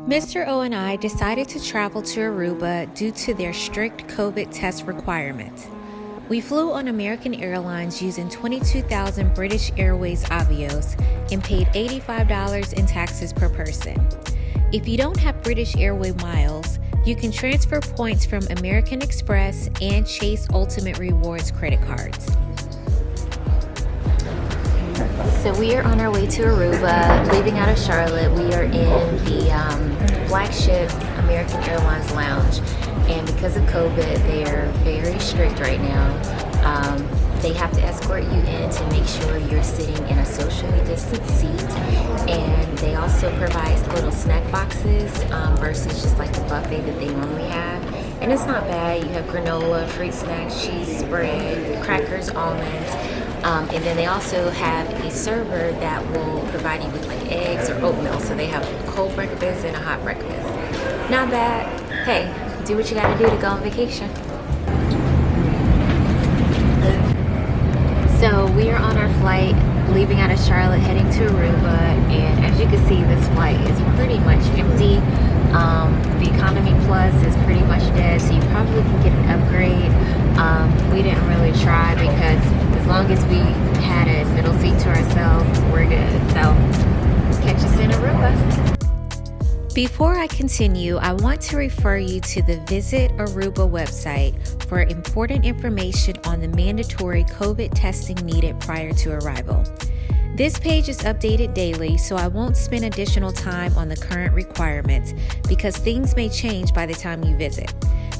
Mr. O and I decided to travel to Aruba due to their strict COVID test requirements. We flew on American Airlines using 22,000 British Airways Avios and paid $85 in taxes per person. If you don't have British Airway miles, you can transfer points from American Express and Chase Ultimate Rewards credit cards. So we are on our way to Aruba, leaving out of Charlotte. We are in the flagship American Airlines lounge, and because of COVID, they are very strict right now. They have to escort you in to make sure you're sitting in a socially distanced seat, and they also provide little snack boxes versus just like the buffet that they normally have. And it's not bad. You have granola, fruit snacks, cheese spread, crackers, almonds. And then they also have a server that will provide you with like eggs or oatmeal. So they have a cold breakfast and a hot breakfast. Not bad. Hey, do what you gotta do to go on vacation. So we are on our flight, leaving out of Charlotte, heading to Aruba. And as you can see, this flight is pretty much empty. The Economy Plus is pretty much dead, so you probably can get an upgrade. We didn't really try because as long as we had a middle seat to ourselves, we're good. So catch us in Aruba. Before I continue, I want to refer you to the Visit Aruba website for important information on the mandatory COVID testing needed prior to arrival. This page is updated daily, so I won't spend additional time on the current requirements because things may change by the time you visit.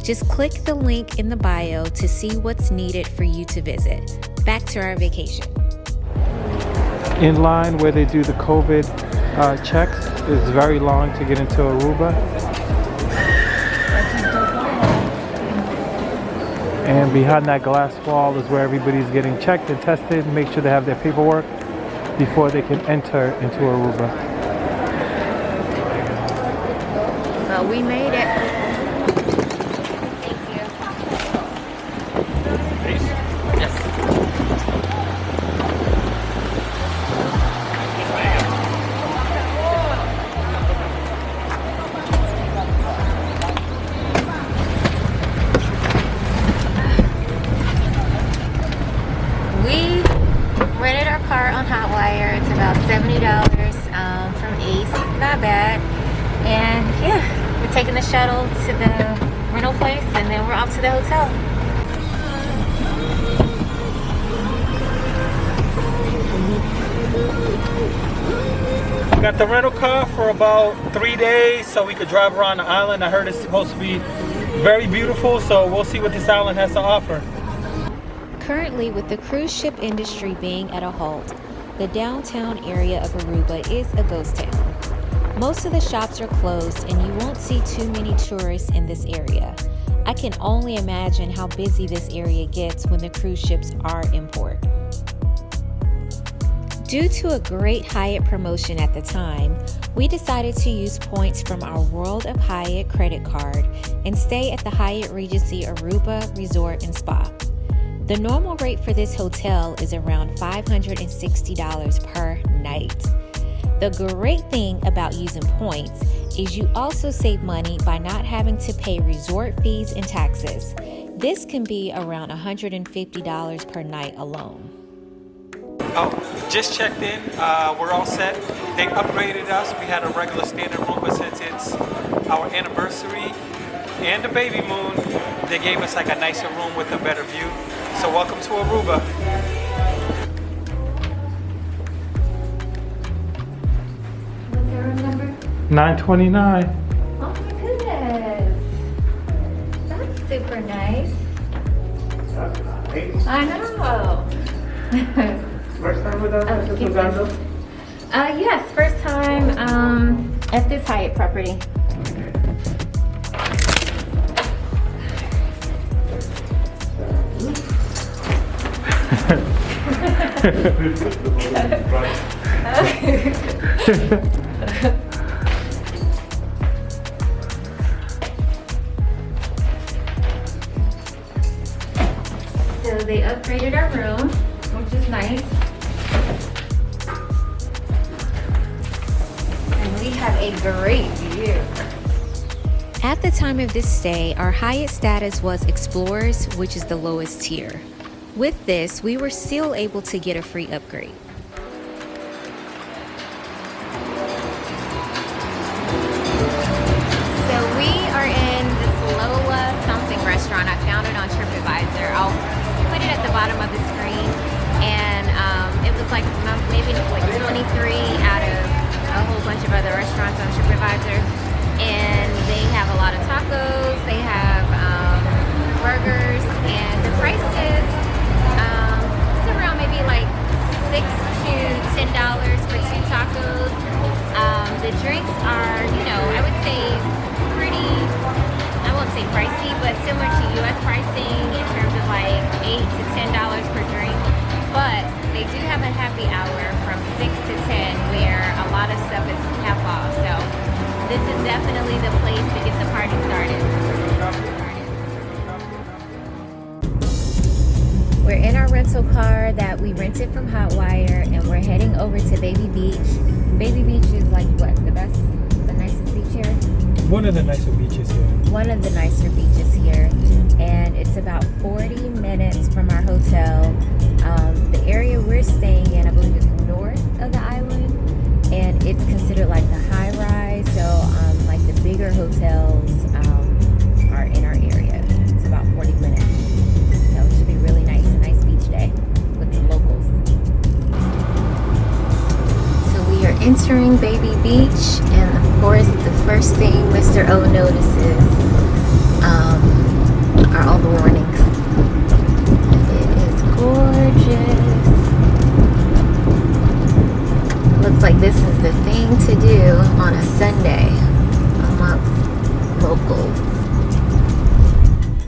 Just click the link in the bio to see what's needed for you to visit. Back to our vacation. In line where they do the COVID checks is very long to get into Aruba. And behind that glass wall is where everybody's getting checked and tested and make sure they have their paperwork before they can enter into Aruba. Well, we made it. From East, not bad. And yeah, we're taking the shuttle to the rental place and then we're off to the hotel. We got the rental car for about 3 days so we could drive around the island. I heard it's supposed to be very beautiful, so we'll see what this island has to offer. Currently, with the cruise ship industry being at a halt, the downtown area of Aruba is a ghost town. Most of the shops are closed and you won't see too many tourists in this area. I can only imagine how busy this area gets when the cruise ships are in port. Due to a great Hyatt promotion at the time, we decided to use points from our World of Hyatt credit card and stay at the Hyatt Regency Aruba Resort and Spa. The normal rate for this hotel is around $560 per night. The great thing about using points is you also save money by not having to pay resort fees and taxes. This can be around $150 per night alone. Oh, just checked in. We're all set. They upgraded us. We had a regular standard room, but since it's our anniversary and the Babymoon, they gave us like a nicer room with a better view. So welcome to Aruba. What's the room number? 929. Oh my goodness. That's super nice. I know. First time with us? Yes, first time at this Hyatt property. So they upgraded our room, which is nice. And we have a great view. At the time of this stay, our Hyatt status was Explorers, which is the lowest tier. With this, we were still able to get a free upgrade. So we are in this Lola something restaurant. I found it on TripAdvisor. I'll put it at the bottom of the screen. And it was like maybe like 23 out of a whole bunch of other restaurants on TripAdvisor. And they have a lot of tacos, they have burgers, and the price is it's around maybe like $6 to $10 for 2 tacos. The drinks are, you know, I would say pretty, I won't say pricey, but similar to US pricing in terms of like $8 to $10 per drink. But they do have a happy hour from 6 to 10 where a lot of stuff is half off. So this is definitely the place to get the party started. We're in our rental car that we rented from Hotwire, and we're heading over to Baby Beach. Baby Beach is like what, the nicest beach here? One of the nicer beaches here. One of the nicer beaches here, and it's about 40 minutes from our hotel. The area we're staying in, I believe, is north of the island, and it's considered like the high rise. So like the bigger hotels are in our area. It's about 40 minutes. So it should be really nice, a nice beach day with the locals. So we are entering Baby Beach, and of course the first thing Mr. O notices are all the warnings. It is gorgeous. Looks like this is the thing to do on a Sunday amongst locals.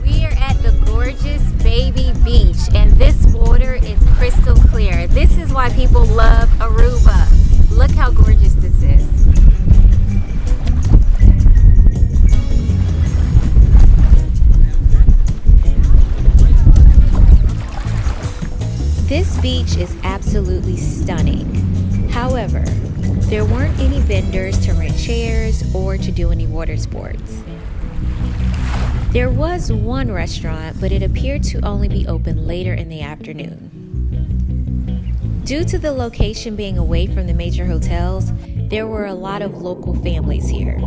We are at the gorgeous Baby Beach, and this water is crystal clear. This is why people love Aruba. Look how gorgeous this is. This beach is absolutely stunning. However, there weren't any vendors to rent chairs or to do any water sports. There was one restaurant, but it appeared to only be open later in the afternoon. Due to the location being away from the major hotels, there were a lot of local families here.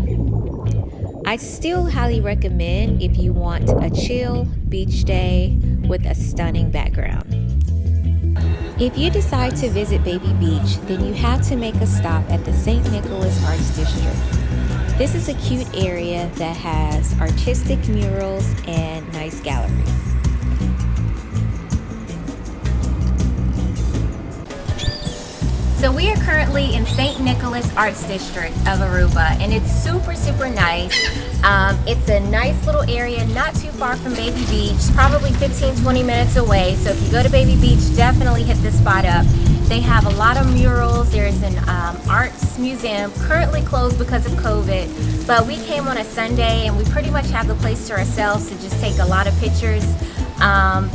I still highly recommend if you want a chill beach day with a stunning background. If you decide to visit Baby Beach, then you have to make a stop at the St. Nicholas Arts District. This is a cute area that has artistic murals and nice galleries. So we are currently in St. Nicholas Arts District of Aruba, and it's super, super nice. It's a nice little area, not too far from Baby Beach, probably 15-20 minutes away. So if you go to Baby Beach, definitely hit this spot up. They have a lot of murals. There's an arts museum, currently closed because of COVID, but we came on a Sunday and we pretty much have the place to ourselves to just take a lot of pictures.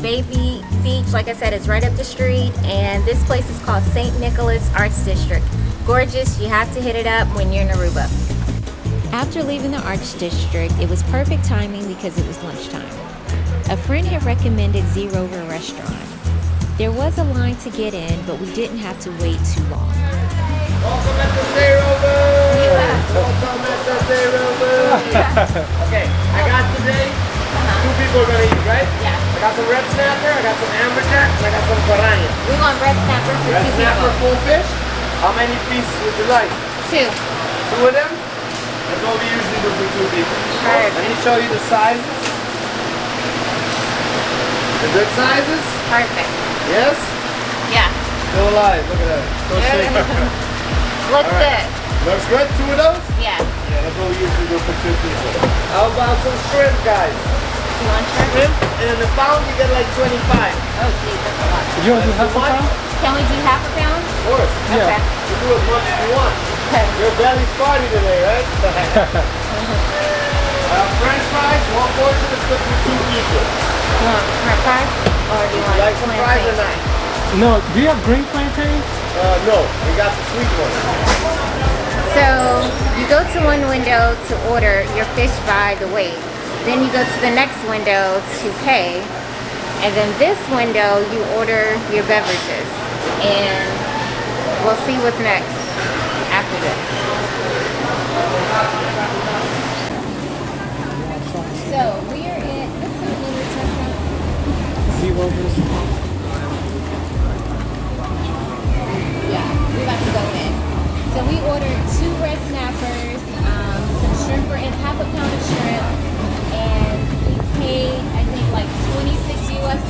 Baby Beach, like I said, is right up the street, and this place is called St. Nicholas Arts District. Gorgeous. You have to hit it up when you're in Aruba. After leaving the Arts District, it was perfect timing because it was lunchtime. A friend had recommended ZEEROVERS restaurant. There was a line to get in, but we didn't have to wait too long. Welcome at the ZEEROVERS! Yeah. Welcome at the ZEEROVERS! Okay, I got today, 2 people are going to eat, right? Yeah. I got some red snapper, I got some amberjack, and I got some piranha. We want red snapper for Red 2 snapper, people. full fish. How many pieces would you like? 2. 2 of them? That's what we usually do for 2 people. Perfect. Let me show you the sizes. The good sizes? Perfect. Yes? Yeah. Still alive, look at that. Still shaking. Looks All right. good. Looks good? 2 of those? Yeah. Yeah, that's what we usually do for 2 people. How about some shrimp, guys? You want shrimp? Shrimp, and in a pound you get like 25. Oh, geez, that's a lot. You want to do half a pound? Can we do half a pound? Of course. Yeah. Okay. You do as much as you want. Okay. Your belly's party today, right? French fries, 1 portion is good for 2 people. You want shrimp fries? Or do you want Like some fries or plantain? not? No, do you have green plantains? No, we got the sweet one. So So you go to one window to order your fish by the weight. Then you go to the next window to pay. And then this window you order your beverages. And we'll see what's next after this. So we are at, what's the name of this restaurant? ZEEROVERS. Yeah, we're about to go in. So we ordered 2 red snappers, some shrimp and half a pound of shrimp, and we paid, I think, like $26 US.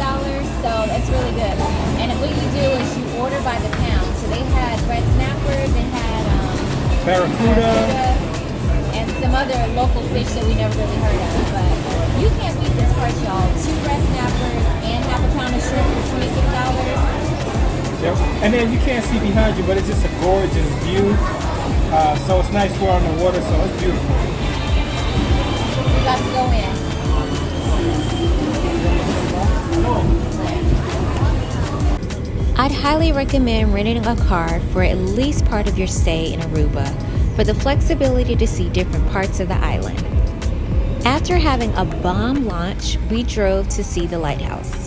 So that's really good. And what you do is you order by the pound. So they had red snappers, they had Barracuda, and some other local fish that we never really heard of. But you can't beat this price, y'all. 2 red snappers and half a pound of shrimp for $26. Yep. And then you can't see behind you, but it's just a gorgeous view. So it's nice we're on the water, so it's beautiful. We got to go in. I'd highly recommend renting a car for at least part of your stay in Aruba for the flexibility to see different parts of the island. After having a bomb launch, we drove to see the lighthouse.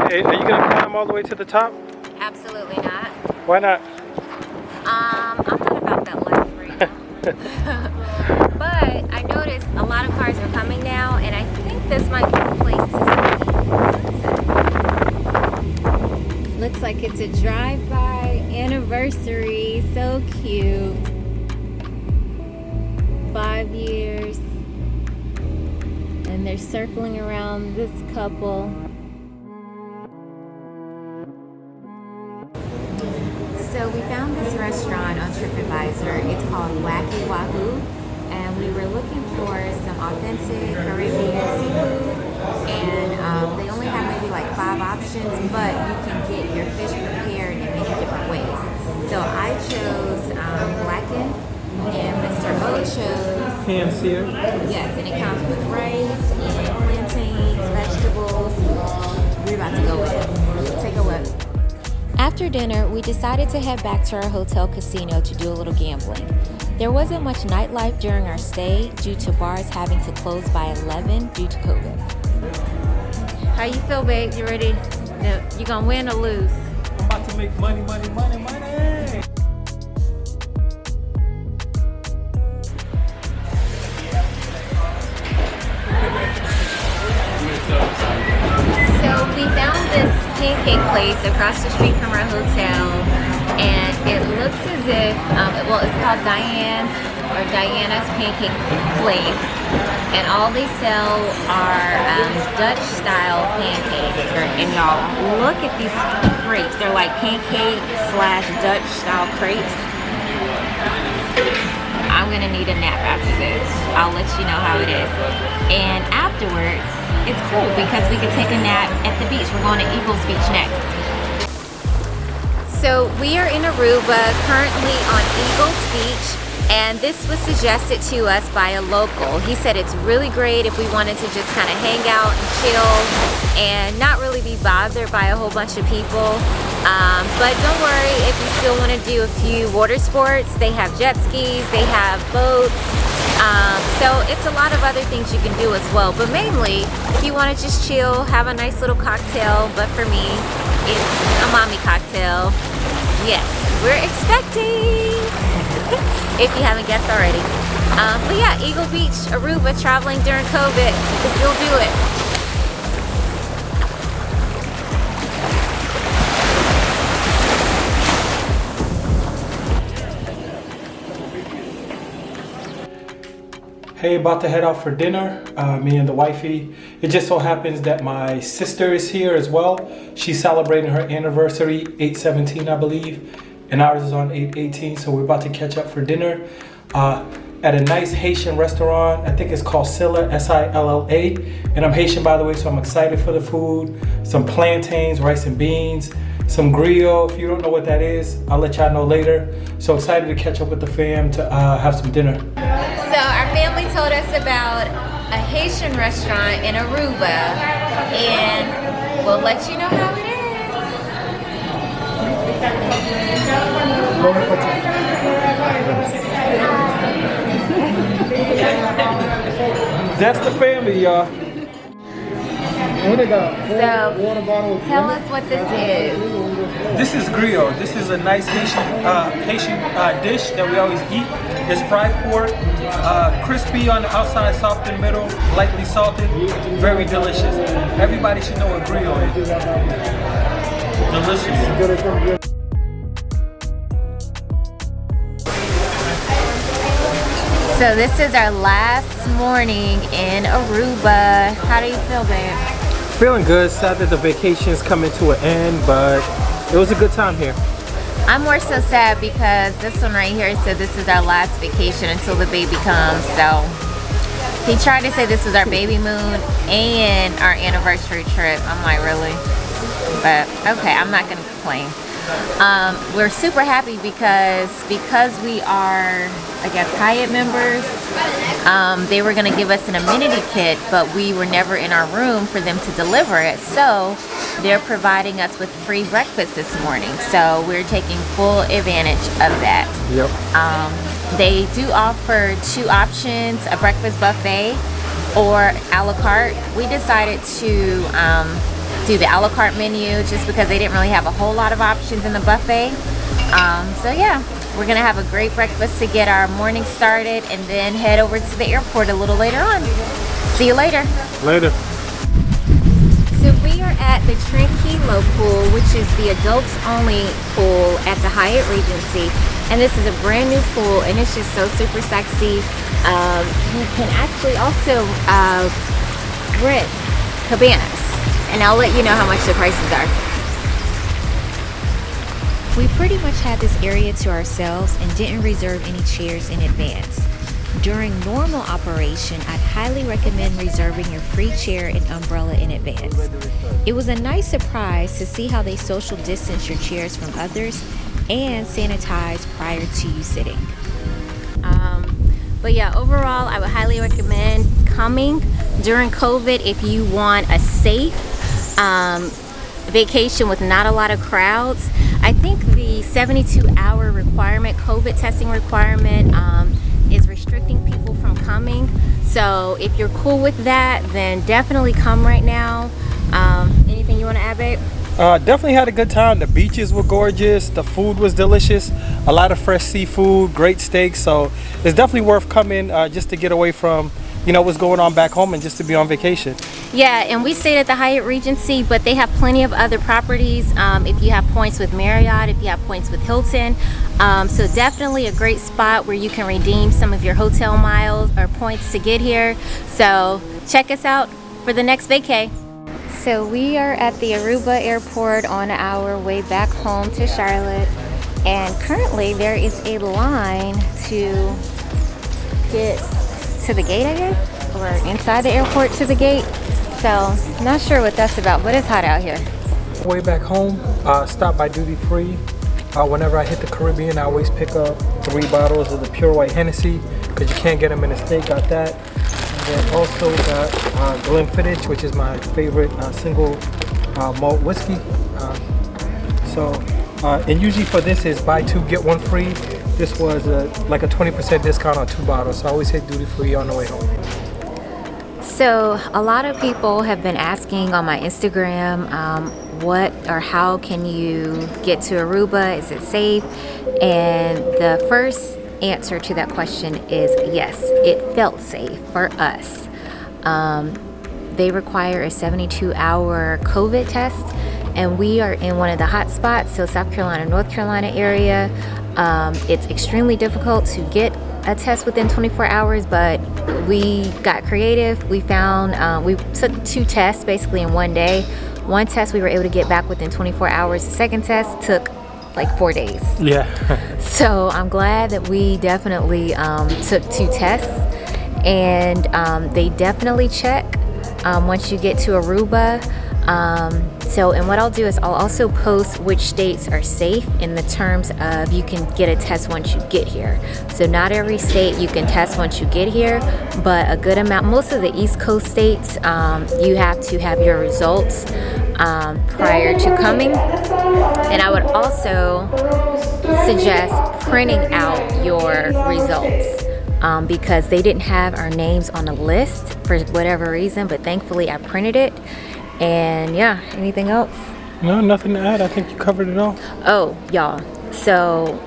Hey, are you gonna climb all the way to the top? Absolutely not. Why not? I'm not about that life right now. But I noticed a lot of cars are coming now, and I think this might be the place to see. Looks like it's a drive-by anniversary. So cute. 5 years. And they're circling around this couple. So we found this restaurant on TripAdvisor. It's called Wacky WAHOO, and we were looking for some authentic Caribbean seafood, and they only have maybe like 5 options, but you can get your fish prepared in many different ways. So I chose blackened, and Mr. O chose Pan-seared. yes, and it comes with rice and plantains, vegetables. We're about to go in. Take a look. After dinner, we decided to head back to our hotel casino to do a little gambling. There wasn't much nightlife during our stay due to bars having to close by 11 due to COVID. How you feel, babe? You ready? You gonna win or lose? I'm about to make money, money, money, money. So we found this pancake place across the street from our hotel, and it looks as if, well, it's called Diana's Pancake Place, and all they sell are Dutch style pancakes. And y'all, look at these crepes. They're like pancake / Dutch style crepes. I'm gonna need a nap after this. I'll let you know how it is. And afterwards, it's cool because we can take a nap at the beach. We're going to Eagles Beach next. So we are in Aruba, currently on Eagles Beach, and this was suggested to us by a local. He said it's really great if we wanted to just kind of hang out and chill and not really be bothered by a whole bunch of people. But don't worry if you still want to do a few water sports. They have jet skis, they have boats. So it's a lot of other things you can do as well, but mainly if you want to just chill, have a nice little cocktail. But for me, it's a mommy cocktail. Yes, we're expecting, if you haven't guessed already. But yeah, Eagle Beach, Aruba, traveling during COVID, you can still do it. Hey, about to head out for dinner, me and the wifey. It just so happens that my sister is here as well. She's celebrating her anniversary, 8/17, I believe, and ours is on 8/18, so we're about to catch up for dinner at a nice Haitian restaurant. I think it's called SILLA, S-I-L-L-A, and I'm Haitian, by the way, so I'm excited for the food. Some plantains, rice and beans, some griot. If you don't know what that is, I'll let y'all know later. So excited to catch up with the fam to have some dinner. So our family told us about a Haitian restaurant in Aruba, and we'll let you know how it is. That's the family, y'all. So, tell us what this is. This is griot. This is a nice Haitian dish that we always eat. It's fried pork, crispy on the outside, soft in the middle, lightly salted, very delicious. Everybody should know what griot is. Delicious. So this is our last morning in Aruba. How do you feel, babe? Feeling good. Sad that the vacation's coming to an end, but it was a good time here. I'm more so sad because this one right here said this is our last vacation until the baby comes. So he tried to say this was our baby moon and our anniversary trip. I'm like, really? But okay, I'm not gonna complain. We're super happy because we are, I guess, Hyatt members. They were gonna give us an amenity kit, but we were never in our room for them to deliver it. So they're providing us with free breakfast this morning. So we're taking full advantage of that. Yep. They do offer 2 options, a breakfast buffet or a la carte. We decided to do the a la carte menu just because they didn't really have a whole lot of options in the buffet. So yeah, we're gonna have a great breakfast to get our morning started and then head over to the airport a little later on. See you later. Later. So we are at the Tranquilo pool, which is the adults only pool at the Hyatt Regency. And this is a brand new pool and it's just so super sexy. You can actually also rent cabanas. And I'll let you know how much the prices are. We pretty much had this area to ourselves and didn't reserve any chairs in advance. During normal operation, I'd highly recommend reserving your free chair and umbrella in advance. It was a nice surprise to see how they social distance your chairs from others and sanitize prior to you sitting. But yeah, overall, I would highly recommend coming during COVID if you want a safe vacation with not a lot of crowds. I think the 72-hour requirement, COVID testing requirement, is restricting people from coming. So if you're cool with that, then definitely come right now. Anything you want to add, babe? Definitely had a good time. The beaches were gorgeous. The food was delicious. A lot of fresh seafood, great steaks. So it's definitely worth coming just to get away from, you know, what's going on back home and just to be on vacation. Yeah, and we stayed at the Hyatt Regency, but they have plenty of other properties. If you have points with Marriott, if you have points with Hilton. So definitely a great spot where you can redeem some of your hotel miles or points to get here. So check us out for the next vacay. So we are at the Aruba airport on our way back home to Charlotte. And currently there is a line to get to the gate, I guess, or inside the airport to the gate. So not sure what that's about, but it's hot out here. Way back home, stopped by duty free. Whenever I hit the Caribbean, I always pick up 3 bottles of the pure white Hennessy because you can't get them in the state. Got that. And then also got Glenfiddich, which is my favorite single malt whiskey. And usually for this is buy 2 get 1 free. This was like a 20% discount on 2 bottles. So I always hit duty free on the way home. So a lot of people have been asking on my Instagram, what or how can you get to Aruba? Is it safe? And the first answer to that question is yes, it felt safe for us. They require a 72-hour COVID test, and we are in one of the hot spots, so South Carolina, North Carolina area. It's extremely difficult to get a test within 24 hours, but we got creative. We found, we took 2 tests basically in one day. One test we were able to get back within 24 hours. The second test took like 4 days. Yeah. So I'm glad that we definitely took 2 tests, and they definitely check once you get to Aruba. So, and what I'll do is I'll also post which states are safe in the terms of you can get a test once you get here. So not every state you can test once you get here, but a good amount, most of the East Coast states, you have to have your results prior to coming. And I would also suggest printing out your results because they didn't have our names on the list for whatever reason, but thankfully I printed it. And yeah, anything else? No, nothing to add. I think you covered it all. Oh, y'all. So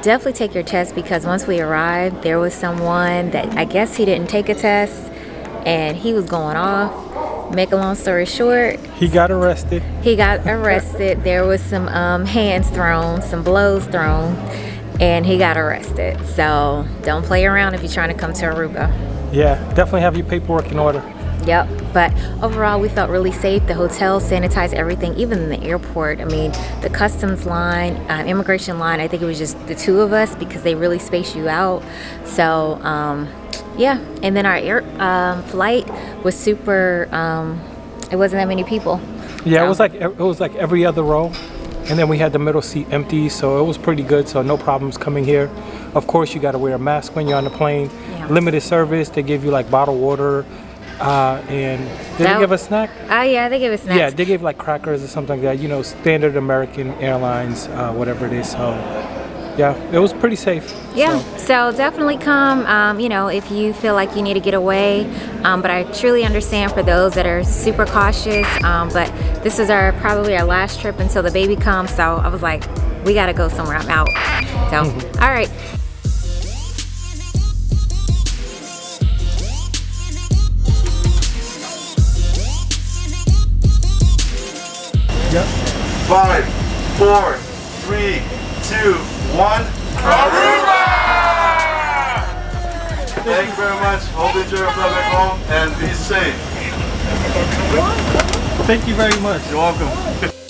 definitely take your test because once we arrived, there was someone that I guess he didn't take a test and he was going off. Make a long story short, He got arrested. he got arrested. There was some hands thrown, some blows thrown, and he got arrested. So don't play around if you're trying to come to Aruba. Yeah, definitely have your paperwork in order. Yep, but overall we felt really safe. The hotel sanitized everything, even in the airport. I mean, the customs line, immigration line, I think it was just the two of us because they really space you out. So yeah, and then our air flight was super, it wasn't that many people. Yeah, So, it was like every other row, and then we had the middle seat empty, so it was pretty good. So no problems coming here. Of course, you got to wear a mask when you're on the plane. Yeah. Limited service. They give you like bottled water, and did they give a snack? yeah, they gave us snacks. Yeah, they gave like crackers or something like that. You know, standard American Airlines, whatever it is. So yeah, it was pretty safe. Yeah, so definitely come, you know, if you feel like you need to get away. But I truly understand for those that are super cautious. But this is probably our last trip until the baby comes. So I was like, we got to go somewhere. I'm out. So, all right. Yep. 5, 4, 3, 2, 1. Aruba! Thank you very much. Hope you enjoy your flight back home and be safe. Thank you very much. You're welcome.